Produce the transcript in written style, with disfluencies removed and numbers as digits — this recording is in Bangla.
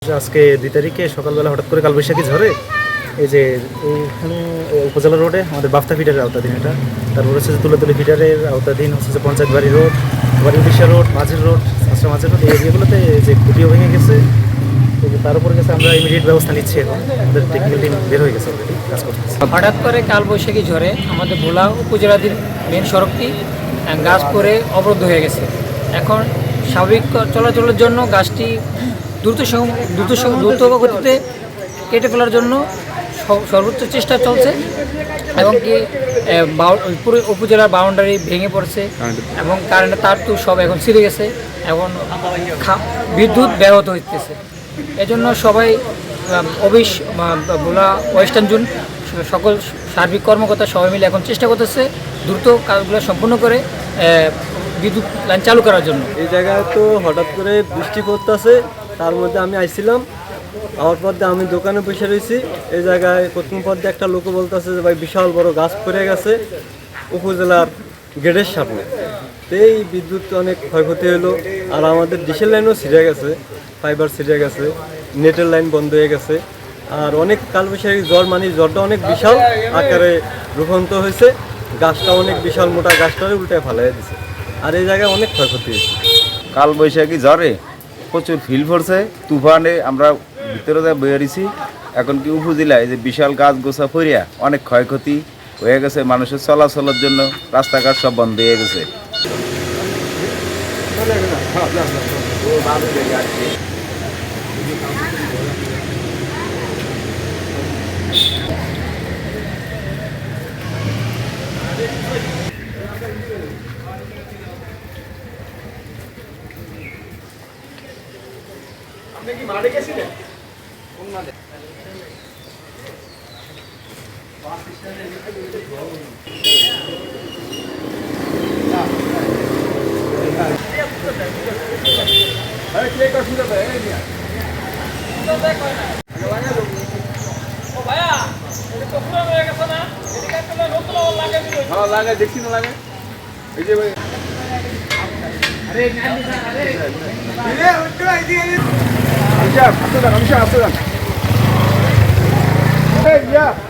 আজকে 2 তারিখে সকালবেলা হঠাৎ করে কালবৈশাখী ঝড়ে এই যে এইখানে উপজেলা রোডে আমাদের বাফতা ফিডারের আওতাধীন এটা, তারপর হচ্ছে যে তুলাতুলি ফিডারের আওতাধীন হচ্ছে যে পঞ্চায়েত বাড়ি রোড, আবার ইউডিশা রোড, মাঝের রোড, আশ্রা মাঝের রোড, এই এরিয়াগুলোতে যে খুঁটিও ভেঙে গেছে। তার উপর গেছে আমরা ইমিডিয়েট ব্যবস্থা নিচ্ছি। এখন আমাদের টেকনিক্যাল টিম বের হয়ে গেছে, অলরেডি কাজ করতেছে। হঠাৎ করে কালবৈশাখী ঝড়ে আমাদের ভোলা উপজেলাধীন মেন সড়কটি গাছ পড়ে অবরুদ্ধ হয়ে গেছে। এখন স্বাভাবিক চলাচলের জন্য গাছটি দ্রুত গতিতে কেটে ফেলার জন্য সর্বোচ্চ চেষ্টা চলছে এবং কি পুরো উপজেলার বাউন্ডারি ভেঙে পড়ছে এবং কারেন্টের তার তো সব এখন ছিঁড়ে গেছে, এখন বিদ্যুৎ ব্যাহত হইতেছে। এজন্য সবাই ভোলা ওয়েস্টার্ন জোন সকল সার্বিক কর্মকর্তা সবাই মিলে এখন চেষ্টা করতেছে দ্রুত কাজগুলো সম্পূর্ণ করে বিদ্যুৎ লাইন চালু করার জন্য। এই জায়গায় তো হঠাৎ করে বৃষ্টি পড়তেছে, তার মধ্যে আমি আইছিলাম, আমার পথে আমি দোকানে বসে রয়েছি। এই জায়গায় প্রথম পথে একটা লোক বলতেছে যে ভাই বিশাল বড় গাছ পড়ে গেছে উপজেলার গেটের সামনে। তো এই বিদ্যুৎ অনেক ক্ষয়ক্ষতি হলো, আর আমাদের ডিশের লাইনও ছিঁড়ে গেছে, ফাইবার ছিঁড়ে গেছে, নেটের লাইন বন্ধ হয়ে গেছে। আর অনেক কালবৈশাখী জ্বর, মানে জ্বরটা অনেক বিশাল আকারে রূপান্তর হয়েছে, গাছটা অনেক বিশাল মোটা, গাছটারে উল্টায় ফেলাই দিছে। আর এই জায়গায় অনেক ক্ষয়ক্ষতি হয়েছে। কালবৈশাখী ঝড়ে প্রচুর ফিল পড়ছে, তুফানে আমরা ভিতরে যা বেরিয়েছি। এখন কি উপজেলায় যে বিশাল গাছ গোছা পড়িয়া অনেক ক্ষয়ক্ষতি হয়ে গেছে, মানুষের চলাচলের জন্য রাস্তাঘাট সব বন্ধ হয়ে গেছে। আপনি কি মাঠে গেছিলেন? কোন মাঠে? লাগে দেখছি না লাগে এই যে I'm sure.